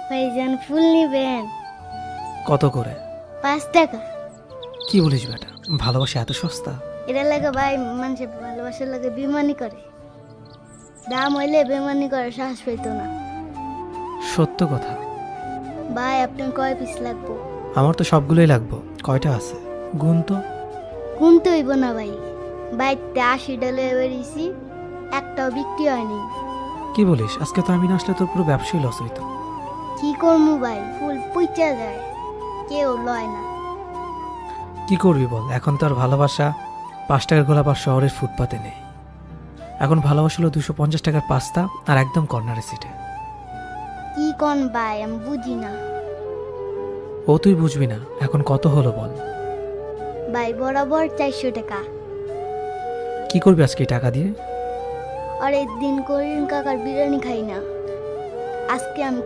ভাইজান ফুল নিবেন? কত করে? 5 টাকা। কি বলিস বেটা, ভালোবাসা এত সস্তা? এটা লাগে ভাই, মানুষে ভালোবাসার লাগে বেমানি করে। দাম হইলে বেমানি করে সাহস পাইতো না। সত্য কথা। ভাই আপনার কয় পিস লাগবো? আমার তো সবগুলোই লাগবো। কয়টা আছে গুণ তো। কিনতে হইব না ভাই, বাইতে 80 ডলার বেরিয়েছি, একটাও বিক্রি হয়নি। কি বলিস, আজকে তো আমি না আসলে তোর পুরো ব্যবসায়ী লস হইতো। কি করবো ভাই, ফুল পুইচা যায়, কেউ লয় না। কি করবি বল, এখন তো আর ভালোবাসা 5 টাকার গোলাপ আর শহরের ফুটপাতে নেই। এখন ভালোবাসা হলো 250 টাকার পাস্তা আর একদম কর্নারের সিটে। কি কোন ভাই, আমি বুঝি না। ও তুই বুঝবি না, এখন কত হলো বল। ভাই বরাবর 400 টাকা। কি করবি আজকে এই টাকা দিয়ে? আর একদিন করিম কাকার বিরিয়ানি খাই না, আজকে আমি